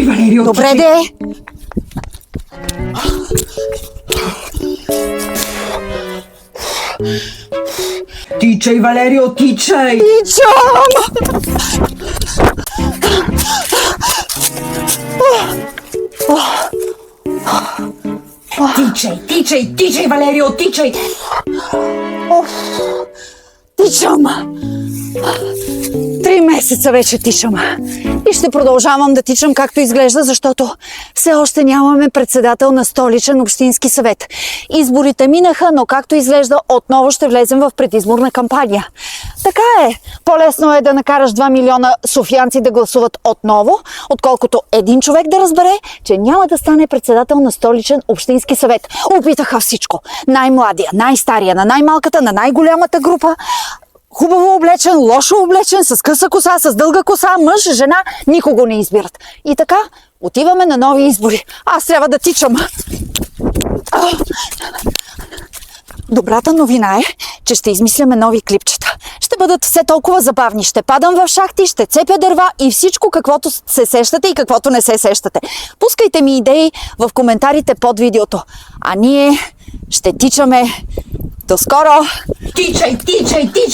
Тичай, Валерио, Добре, тичай. де. Тичай, Валерио, тичай. Тичам! Тичай, тичай, тичай, Валерио, тичай. Тичам! 3 месеца вече тичам. И ще продължавам да тичам както изглежда, защото все още нямаме председател на Столичен общински съвет. Изборите минаха, но както изглежда, отново ще влезем в предизборна кампания. Така е. По-лесно е да накараш 2 милиона софиянци да гласуват отново, отколкото един човек да разбере, че няма да стане председател на Столичен общински съвет. Опитаха всичко. Най-младия, най-стария, на най-малката, на най-голямата група. Хубаво облечен, лошо облечен, с къса коса, с дълга коса, мъж, жена, никого не избират. И така, отиваме на нови избори. Аз трябва да тичам. Добрата новина е, че ще измисляме нови клипчета. Ще бъдат все толкова забавни. Ще падам в шахти, ще цепя дърва и всичко, каквото се сещате и каквото не се сещате. Пускайте ми идеи в коментарите под видеото. А ние ще тичаме. До скоро! Тичай, тичай, тичай.